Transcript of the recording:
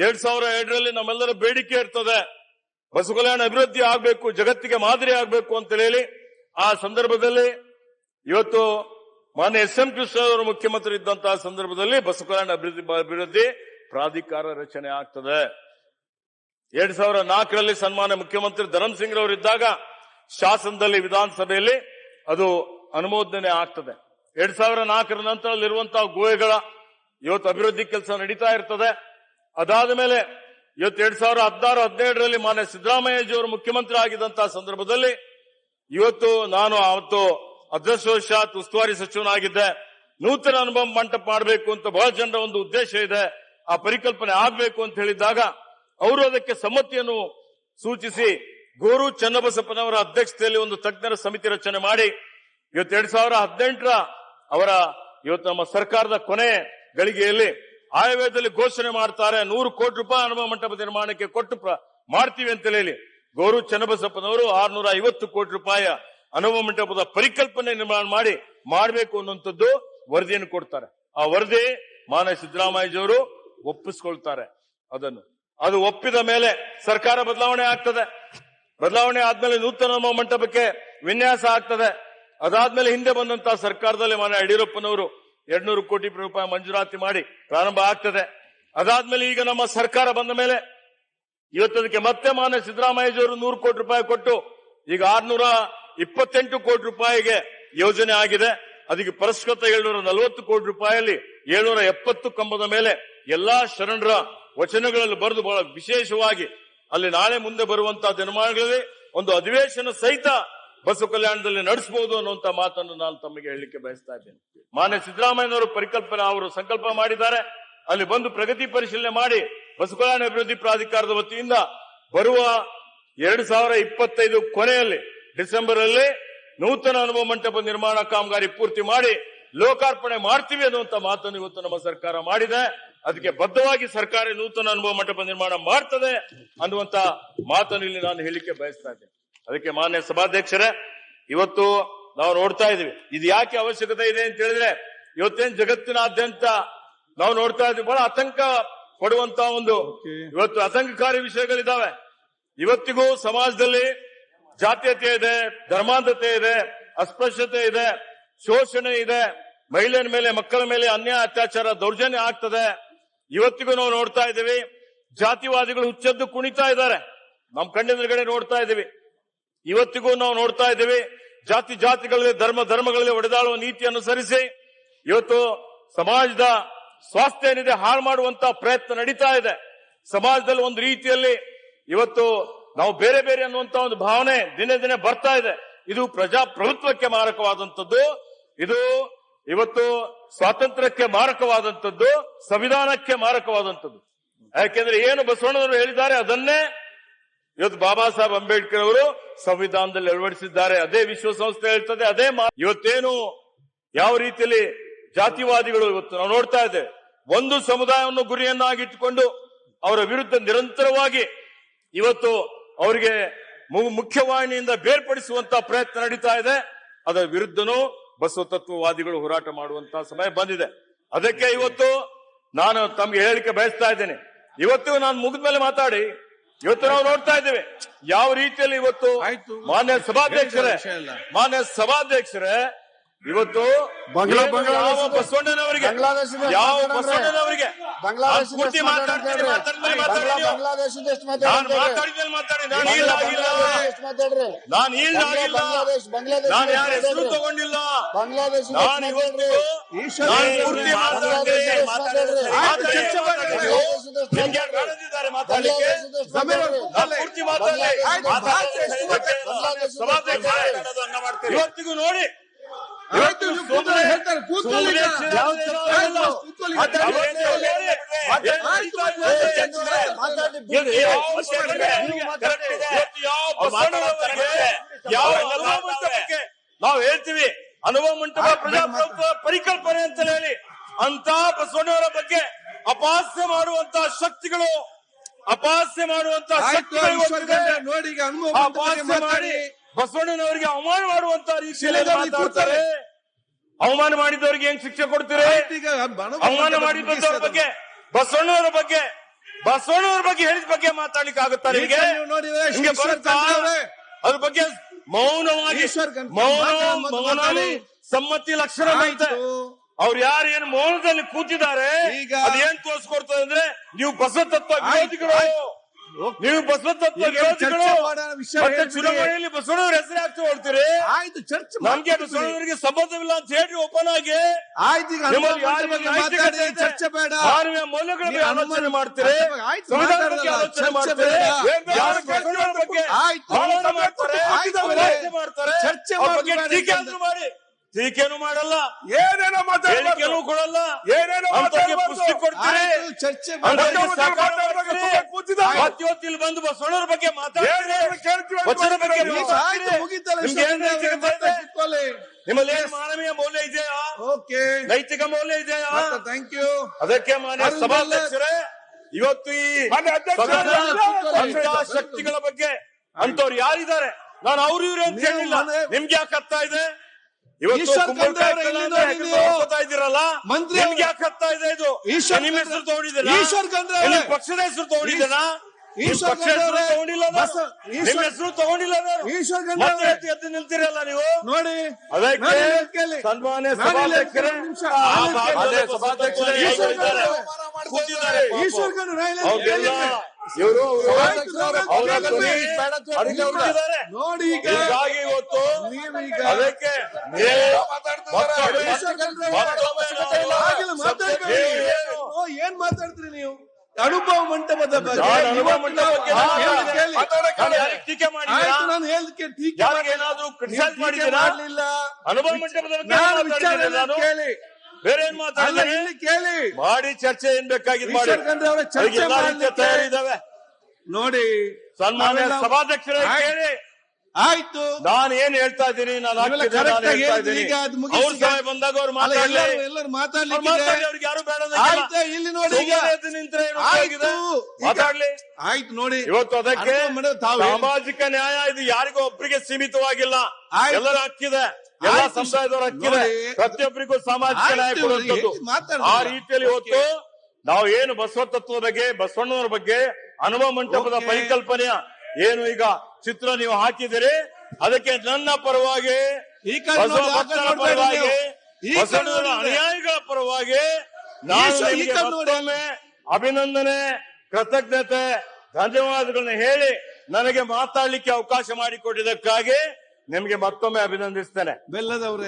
2002ರಲ್ಲಿ ನಮ್ಮೆಲ್ಲರ ಬೇಡಿಕೆ ಇರ್ತದೆ, ಬಸವ ಕಲ್ಯಾಣ ಅಭಿವೃದ್ಧಿ ಆಗ್ಬೇಕು, ಜಗತ್ತಿಗೆ ಮಾದರಿ ಆಗ್ಬೇಕು ಅಂತ ಹೇಳಿ ಆ ಸಂದರ್ಭದಲ್ಲಿ ಇವತ್ತು ಮಾನ್ಯ ಎಸ್ ಎಂ ಕೃಷ್ಣ ಅವರು ಮುಖ್ಯಮಂತ್ರಿ ಇದ್ದಂತಹ ಸಂದರ್ಭದಲ್ಲಿ ಬಸವ ಕಲ್ಯಾಣ ಅಭಿವೃದ್ಧಿ ಪ್ರಾಧಿಕಾರ ರಚನೆ ಆಗ್ತದೆ. 2004ರಲ್ಲಿ ಸನ್ಮಾನ್ಯ ಮುಖ್ಯಮಂತ್ರಿ ಧರಮ್ ಸಿಂಗ್ ರವರಿದ್ದಾಗ ಶಾಸನದಲ್ಲಿ ವಿಧಾನಸಭೆಯಲ್ಲಿ ಅದು ಅನುಮೋದನೆ ಆಗ್ತದೆ. 2004ರ ನಂತರದಲ್ಲಿರುವಂತಹ ಗುಹೆಗಳ ಇವತ್ತು ಅಭಿವೃದ್ಧಿ ಕೆಲಸ ನಡೀತಾ ಇರ್ತದೆ. ಅದಾದ ಮೇಲೆ ಇವತ್ತು 2016-17ರಲ್ಲಿ ಮಾನ್ಯ ಸಿದ್ದರಾಮಯ್ಯಜಿಯವರು ಮುಖ್ಯಮಂತ್ರಿ ಆಗಿದ್ದಂತಹ ಸಂದರ್ಭದಲ್ಲಿ ಇವತ್ತು ನಾನು ಅವತ್ತು ಅದೃಷ್ಟವಶಾತ್ ಉಸ್ತುವಾರಿ ಸಚಿವನಾಗಿದ್ದೆ. ನೂತನ ಅನುಭವ ಮಂಟಪ ಮಾಡಬೇಕು ಅಂತ ಬಹಳ ಜನರ ಒಂದು ಉದ್ದೇಶ ಇದೆ, ಆ ಪರಿಕಲ್ಪನೆ ಆಗ್ಬೇಕು ಅಂತ ಹೇಳಿದಾಗ ಅವರು ಅದಕ್ಕೆ ಸಮ್ಮತಿಯನ್ನು ಸೂಚಿಸಿ ಗೋರು ಚನ್ನಬಸಪ್ಪನವರ ಅಧ್ಯಕ್ಷತೆಯಲ್ಲಿ ಒಂದು ತಜ್ಞರ ಸಮಿತಿ ರಚನೆ ಮಾಡಿ ಇವತ್ತು 2018ರ ಅವರ ಇವತ್ತು ನಮ್ಮ ಸರ್ಕಾರದ ಕೊನೆ ಗಳಿಗೆಯಲ್ಲಿ ಆಯವ್ಯಯದಲ್ಲಿ ಘೋಷಣೆ ಮಾಡ್ತಾರೆ 100 ಕೋಟಿ ರೂಪಾಯಿ ಅನುಭವ ಮಂಟಪ ನಿರ್ಮಾಣಕ್ಕೆ ಕೊಟ್ಟು ಮಾಡ್ತೀವಿ ಅಂತ ಹೇಳಿ ಗೋರು ಚನ್ನಬಸಪ್ಪನವರು 650 ಕೋಟಿ ರೂಪಾಯಿ ಅನುಭವ ಮಂಟಪದ ಪರಿಕಲ್ಪನೆ ನಿರ್ಮಾಣ ಮಾಡಬೇಕು ಅನ್ನುವಂಥದ್ದು ವರದಿಯನ್ನು ಕೊಡ್ತಾರೆ. ಆ ವರದಿ ಮಾನ್ಯ ಸಿದ್ದರಾಮಯ್ಯಜಿಯವರು ಒಪ್ಪಿಸ್ಕೊಳ್ತಾರೆ. ಅದು ಒಪ್ಪಿದ ಮೇಲೆ ಸರ್ಕಾರ ಬದಲಾವಣೆ ಆಗ್ತದೆ. ಬದಲಾವಣೆ ಆದ್ಮೇಲೆ ನೂತನ ಅನುಭವ ಮಂಟಪಕ್ಕೆ ವಿನ್ಯಾಸ ಆಗ್ತದೆ. ಅದಾದ್ಮೇಲೆ ಹಿಂದೆ ಬಂದಂತಹ ಸರ್ಕಾರದಲ್ಲಿ ಮಾನ್ಯ ಯಡಿಯೂರಪ್ಪನವರು 200 ಕೋಟಿ ರೂಪಾಯಿ ಮಂಜೂರಾತಿ ಮಾಡಿ ಪ್ರಾರಂಭ ಆಗ್ತದೆ. ಅದಾದ್ಮೇಲೆ ಈಗ ನಮ್ಮ ಸರ್ಕಾರ ಬಂದ ಮೇಲೆ ಇವತ್ತದಕ್ಕೆ ಮತ್ತೆ ಮಾನ್ಯ ಸಿದ್ದರಾಮಯ್ಯಜಿಯವರು 100 ಕೋಟಿ ರೂಪಾಯಿ ಕೊಟ್ಟು ಈಗ 628 ಕೋಟಿ ರೂಪಾಯಿಗೆ ಯೋಜನೆ ಆಗಿದೆ. ಅದಕ್ಕೆ ಪರಸ್ಕೃತ 740 ಕೋಟಿ ರೂಪಾಯಿಯಲ್ಲಿ 770 ಕಂಬದ ಮೇಲೆ ಎಲ್ಲಾ ಶರಣರ ವಚನಗಳಲ್ಲಿ ಬರೆದು ಬಹಳ ವಿಶೇಷವಾಗಿ ಅಲ್ಲಿ ನಾಳೆ ಮುಂದೆ ಬರುವಂತಹ ದಿನಮಾನಗಳಲ್ಲಿ ಒಂದು ಅಧಿವೇಶನ ಸಹಿತ ಬಸವ ಕಲ್ಯಾಣದಲ್ಲಿ ನಡೆಸಬಹುದು ಅನ್ನುವಂತ ಮಾತನ್ನು ನಾನು ತಮಗೆ ಹೇಳಲಿಕ್ಕೆ ಬಯಸ್ತಾ ಇದ್ದೇನೆ. ಮಾನ್ಯ ಸಿದ್ದರಾಮಯ್ಯನವರು ಪರಿಕಲ್ಪನೆ ಅವರು ಸಂಕಲ್ಪ ಮಾಡಿದ್ದಾರೆ. ಅಲ್ಲಿ ಬಂದು ಪ್ರಗತಿ ಪರಿಶೀಲನೆ ಮಾಡಿ ಬಸವ ಕಲ್ಯಾಣ ಅಭಿವೃದ್ಧಿ ಪ್ರಾಧಿಕಾರದ ವತಿಯಿಂದ ಬರುವ 2025 ಕೊನೆಯಲ್ಲಿ ಡಿಸೆಂಬರ್ ಅಲ್ಲಿ ನೂತನ ಅನುಭವ ಮಂಟಪ ನಿರ್ಮಾಣ ಕಾಮಗಾರಿ ಪೂರ್ತಿ ಮಾಡಿ ಲೋಕಾರ್ಪಣೆ ಮಾಡ್ತೀವಿ ಅನ್ನುವಂತ ಮಾತನ್ನು ಇವತ್ತು ನಮ್ಮ ಸರ್ಕಾರ ಮಾಡಿದೆ. ಅದಕ್ಕೆ ಬದ್ಧವಾಗಿ ಸರ್ಕಾರ ನೂತನ ಅನುಭವ ಮಂಟಪ ನಿರ್ಮಾಣ ಮಾಡ್ತದೆ ಅನ್ನುವಂತ ಮಾತನ್ನು ಇಲ್ಲಿ ನಾನು ಹೇಳಿಕೆ ಬಯಸ್ತಾ ಇದ್ದೇನೆ. ಅದಕ್ಕೆ ಮಾನ್ಯ ಸಭಾಧ್ಯಕ್ಷರೇ, ಇವತ್ತು ನಾವು ನೋಡ್ತಾ ಇದೀವಿ ಇದು ಯಾಕೆ ಅವಶ್ಯಕತೆ ಇದೆ ಅಂತ ಹೇಳಿದ್ರೆ ಇವತ್ತೇನು ಜಗತ್ತಿನಾದ್ಯಂತ ನಾವು ನೋಡ್ತಾ ಇದ್ದೀವಿ ಬಹಳ ಆತಂಕ ಪಡುವಂತ ಒಂದು ಇವತ್ತು ಆತಂಕಕಾರಿ ವಿಷಯಗಳಿದ್ದಾವೆ. ಇವತ್ತಿಗೂ ಸಮಾಜದಲ್ಲಿ ಜಾತೀಯತೆ ಇದೆ, ಧರ್ಮಾಂಧತೆ ಇದೆ, ಅಸ್ಪೃಶ್ಯತೆ ಇದೆ, ಶೋಷಣೆ ಇದೆ, ಮಹಿಳೆಯರ ಮೇಲೆ ಮಕ್ಕಳ ಮೇಲೆ ಅನ್ಯಾಯ ಅತ್ಯಾಚಾರ ದೌರ್ಜನ್ಯ ಆಗ್ತದೆ. ಇವತ್ತಿಗೂ ನಾವು ನೋಡ್ತಾ ಇದ್ದೀವಿ ಜಾತಿವಾದಿಗಳು ಹುಚ್ಚೆದ್ದು ಕುಣಿತಾ ಇದ್ದಾರೆ, ನಮ್ಮ ಕಣ್ಣೆದುರುಗಡೆ ನೋಡ್ತಾ ಇದ್ದೀವಿ. ಇವತ್ತಿಗೂ ನಾವು ನೋಡ್ತಾ ಇದ್ದೀವಿ ಜಾತಿಗಳಲ್ಲಿ ಧರ್ಮಗಳಲ್ಲಿ ಒಡೆದಾಳುವ ನೀತಿ ಅನುಸರಿಸಿ ಇವತ್ತು ಸಮಾಜದ ಸ್ವಾಸ್ಥ್ಯ ಏನಿದೆ ಹಾಳು ಮಾಡುವಂತ ಪ್ರಯತ್ನ ನಡೀತಾ ಇದೆ. ಸಮಾಜದಲ್ಲಿ ಒಂದು ರೀತಿಯಲ್ಲಿ ಇವತ್ತು ನಾವು ಬೇರೆ ಬೇರೆ ಅನ್ನುವಂತ ಒಂದು ಭಾವನೆ ದಿನೇ ದಿನೇ ಬರ್ತಾ ಇದೆ. ಇದು ಪ್ರಜಾಪ್ರಭುತ್ವಕ್ಕೆ ಮಾರಕವಾದಂಥದ್ದು, ಇದು ಇವತ್ತು ಸ್ವಾತಂತ್ರ್ಯಕ್ಕೆ ಮಾರಕವಾದಂಥದ್ದು, ಸಂವಿಧಾನಕ್ಕೆ ಮಾರಕವಾದಂಥದ್ದು. ಯಾಕೆಂದ್ರೆ ಏನು ಬಸವಣ್ಣನವರು ಹೇಳಿದ್ದಾರೆ ಅದನ್ನೇ ಇವತ್ತು ಬಾಬಾ ಸಾಹೇಬ್ ಅಂಬೇಡ್ಕರ್ ಅವರು ಸಂವಿಧಾನದಲ್ಲಿ ಅಳವಡಿಸಿದ್ದಾರೆ. ಅದೇ ವಿಶ್ವಸಂಸ್ಥೆ ಹೇಳ್ತದೆ. ಅದೇ ಇವತ್ತೇನು ಯಾವ ರೀತಿಯಲ್ಲಿ ಜಾತಿವಾದಿಗಳು ಇವತ್ತು ನಾವು ನೋಡ್ತಾ ಇದ್ದೇವೆ, ಒಂದು ಸಮುದಾಯವನ್ನು ಗುರಿಯನ್ನಾಗಿಟ್ಟುಕೊಂಡು ಅವರ ವಿರುದ್ಧ ನಿರಂತರವಾಗಿ ಇವತ್ತು ಅವರಿಗೆ ಮುಖ್ಯವಾಹಿನಿಯಿಂದ ಬೇರ್ಪಡಿಸುವಂತ ಪ್ರಯತ್ನ ನಡೀತಾ ಇದೆ. ಅದರ ವಿರುದ್ಧನೂ ಬಸವ ತತ್ವವಾದಿಗಳು ಹೋರಾಟ ಮಾಡುವಂತಹ ಸಮಯ ಬಂದಿದೆ. ಅದಕ್ಕೆ ಇವತ್ತು ನಾನು ತಮಗೆ ಹೇಳಿಕೆ ಬಯಸ್ತಾ ಇದ್ದೇನೆ. ಇವತ್ತು ನಾನು ಮುಗಿದ ಮೇಲೆ ಮಾತಾಡಿ. ಇವತ್ತು ನಾವು ನೋಡ್ತಾ ಇದ್ದೇವೆ ಯಾವ ರೀತಿಯಲ್ಲಿ ಇವತ್ತು ಮಾನ್ಯ ಸಭಾಧ್ಯಕ್ಷರೇ ಇವತ್ತು ಬಸವಣ್ಣನವರಿಗೆ ನಾನು ಯಾರ ಹೆಸರು ತಗೊಂಡಿಲ್ಲ. ಇವತ್ತಿಗೂ ನೋಡಿ ನಾವು ಹೇಳ್ತೀವಿ ಅನುಭವ ಮಂಟಪ ಪ್ರಜಾಪ್ರಭುತ್ವ ಪರಿಕಲ್ಪನೆ ಅಂತ ಹೇಳಿ ಅಂತ ಬಸವಣ್ಣವರ ಬಗ್ಗೆ ಅಪಹಾಸ್ಯ ಮಾಡುವಂತಹ ಶಕ್ತಿಗಳು ನೋಡಿ ಮಾಡಿ ಬಸವಣ್ಣನವರಿಗೆ ಅವಮಾನ ಮಾಡುವಂತ ರೀತಿಯಲ್ಲಿ ಮಾತಾಡ್ತಾರೆ. ಅವಮಾನ ಮಾಡಿದವರಿಗೆ ಏನ್ ಶಿಕ್ಷೆ ಕೊಡ್ತೀರಿ? ಅವಮಾನ ಮಾಡಿದ್ದವರ ಬಗ್ಗೆ ಬಸವಣ್ಣವರ ಬಗ್ಗೆ ಬಸವಣ್ಣವ್ರ ಬಗ್ಗೆ ಹೇಳಿದ ಬಗ್ಗೆ ಮಾತಾಡ್ಲಿಕ್ಕೆ ಆಗುತ್ತಾ ನಿಮಗೆ? ನಿಮ್ಗೆ ಬರುತ್ತಾ? ಅದ್ರ ಬಗ್ಗೆ ಮೌನವಾಗಿ ಮೌನ ಸಮ್ಮತಿ ಲಕ್ಷಣ ಅಂತ ಅವ್ರು ಯಾರು ಏನು ಮೌನದಲ್ಲಿ ಕೂತಿದ್ದಾರೆ ಅದೇನ್ ತೋರಿಸ್ಕೊಡ್ತದೆ ಅಂದ್ರೆ ನೀವು ಬಸವತತ್ವ ವಿರೋಧಿಗಳು, ನೀವು ಬಸವತತ್ವ ವಿರೋಧಿಗಳು. ಮತ್ತೆ ಚುನಾವಣೆಯಲ್ಲಿ ಬಸವಣ್ಣವ್ರ ಹೆಸರು ಹಾಕಿ ಹೊಡ್ತೀರಿ. ಆಯ್ತು, ಚರ್ಚೆ ನಮ್ಗೆ ಬಸವಣ್ಣವರಿಗೆ ಸಂಬಂಧವಿಲ್ಲ ಅಂತ ಹೇಳಿ ಓಪನ್ ಆಗಿ ಚರ್ಚೆ ಬೇಡ, ಮಾನವೀಯ ಮೌಲ್ಯಗಳ ಬಗ್ಗೆ ಆಲೋಚನೆ ಮಾಡ್ತೀರಿ, ಸಂವಿಧಾನದ ಬಗ್ಗೆ ಆಲೋಚನೆ ಮಾಡ್ತೀರಿ, ಬಸವಣ್ಣವ್ರ ಬಗ್ಗೆ ಮಾಡ್ತಾರೆ, ಚರ್ಚೆ ಬಗ್ಗೆ ಟೀಕೆ ಆದ್ರೂ ಮಾಡಿ, ಟೀಕೆನೂ ಮಾಡಲ್ಲ, ಏನೇನೋ ಹೇಳಿಕೆನೂ ಕೊಡಲ್ಲ, ಏನೇನೋ ಪುಸ್ತಕ ಕೊಡ್ತೀರಿ, ಚರ್ಚೆ ಇವತ್ತು ಇಲ್ಲಿ ಬಂದು ಬಸವಣ್ಣವ್ರ ಬಗ್ಗೆ ಮಾತಾಡ್ತೀರಿ, ವಚನ ಬಗ್ಗೆ ನಿಮ್ಮಲ್ಲಿ ಮಾನವೀಯ ಮೌಲ್ಯ ಇದೆಯಾ? ನೈತಿಕ ಮೌಲ್ಯ ಇದೆಯಾ? Thank you. ಅದಕ್ಕೆ ಮಾನ್ಯ ಸಭಾಧ್ಯಕ್ಷರೇ, ಇವತ್ತು ಈ ಶಕ್ತಿಗಳ ಬಗ್ಗೆ ಅಂತವ್ರು ಯಾರಿದ್ದಾರೆ, ನಾನು ಅವ್ರು ಇವ್ರು ಅಂತ ಹೇಳಿಲ್ಲ. ನಿಮ್ಗೆ ಯಾಕೆ ಆಗ್ತಾ ಇದೆ? ಇವತ್ತು ಹೋಗ್ತಾ ಇದ್ದೀರಲ್ಲ, ನಿಮ್ಗೆ ಯಾಕೆ ಆಗ್ತಾ ಇದೆ? ಇದು ನಿಮ್ಮ ಹೆಸರು ತಗೊಂಡಿದ್ದೀರಾ? ನಿಮ್ಮ ಪಕ್ಷದ ಹೆಸರು ತಗೊಂಡಿದ್ದೀರಾ? ಪಕ್ಷ ಹೆಸರು ತಗೊಂಡಿಲ್ಲ, ನಿಮ್ಮ ಹೆಸರು ತಗೊಂಡಿಲ್ಲ. ಮತ್ತೆ ಎದ್ದು ನಿಲ್ತೀರಲ್ಲ ನೀವು ನೋಡಿ. ಅದಕ್ಕೆ ಸನ್ಮಾನ್ಯ ಸಭಾಧ್ಯಕ್ಷರೇ, ನೋಡಿ ಹೀಗಾಗಿ ಇವತ್ತು ಅದಕ್ಕೆ ಏನ್ ಮಾತಾಡ್ತೀರಿ ನೀವು? ಅನುಭವ ಮಂಟಪದ ಬಗ್ಗೆ ಟೀಕೆ ಮಾಡಿದ್ದೀರಾ? ನಾನು ಏನಾದ್ರು ಕ್ರಿಟಿಸೈಸ್ ಮಾಡಿದ್ದೀರಾ? ಅನುಭವ ಮಂಟಪದ ಬಗ್ಗೆ ಕೇಳಿ, ಬೇರೆ ಏನ್ ಮಾತಾಡಿದ್ರೆ ಕೇಳಿ, ಮಾಡಿ ಚರ್ಚೆ ಏನ್ ಬೇಕಾಗಿದ್ದು ಮಾಡಿ, ಚರ್ಚೆ ತಯಾರಿದ್ದಾವೆ ನೋಡಿ. ಸನ್ಮಾನ್ಯ ಸಭಾಧ್ಯಕ್ಷರೇ ಕೇಳಿ. ಆಯ್ತು, ನಾನು ಏನ್ ಹೇಳ್ತಾ ಇದ್ದೀನಿ, ನಾನು ಹೇಳ್ತಾ ಇದ್ದೀನಿ. ಅವ್ರ ಸಮಯ ಬಂದಾಗ ಅವ್ರು ಮಾತಾಡಲಿ, ಎಲ್ಲರೂ ಮಾತಾಡ್ಲಿಕ್ಕೆ ಅವ್ರಿಗೆ ಯಾರು ಬೇಡ. ಇಲ್ಲಿ ನೋಡಿ, ನಿಂತ್ರೆ ಮಾತಾಡ್ಲಿ. ಆಯ್ತು ನೋಡಿ. ಇವತ್ತು ಅದಕ್ಕೆ ಸಾಮಾಜಿಕ ನ್ಯಾಯ ಇದು ಯಾರಿಗೂ ಒಬ್ಬರಿಗೆ ಸೀಮಿತವಾಗಿಲ್ಲ, ಎಲ್ಲರ ಹಕ್ಕಿದೆ, ಎಲ್ಲ ಸಮುದಾಯದವರ ಹಕ್ಕಿದೆ, ಪ್ರತಿಯೊಬ್ಬರಿಗೂ ಸಾಮಾಜಿಕ ನ್ಯಾಯ ಕೊಡುವಂಥದ್ದು. ಆ ರೀತಿಯಲ್ಲಿ ಇವತ್ತು ನಾವು ಏನು ಬಸವ ತತ್ವದ ಬಗ್ಗೆ, ಬಸವಣ್ಣನವರ ಬಗ್ಗೆ ಅನುಭವ ಮಂಟಪದ ಪರಿಕಲ್ಪನೆಯ ಏನು ಈಗ ಚಿತ್ರ ನೀವು ಹಾಕಿದಿರಿ, ಅದಕ್ಕೆ ನನ್ನ ಪರವಾಗಿ, ಬಸವ ಭಕ್ತರ ಪರವಾಗಿ, ಬಸವಣ್ಣನವರ ಅನುಯಾಯಿಗಳ ಪರವಾಗಿ ನಾನು ಮತ್ತೊಮ್ಮೆ ಅಭಿನಂದನೆ, ಕೃತಜ್ಞತೆ, ಧನ್ಯವಾದಗಳನ್ನ ಹೇಳಿ ನನಗೆ ಮಾತಾಡ್ಲಿಕ್ಕೆ ಅವಕಾಶ ಮಾಡಿಕೊಟ್ಟಿದ್ದಕ್ಕಾಗಿ ನಿಮ್ಗೆ ಮತ್ತೊಮ್ಮೆ ಅಭಿನಂದಿಸ್ತೇನೆ. ಬೆಲ್ಲದವರೇ.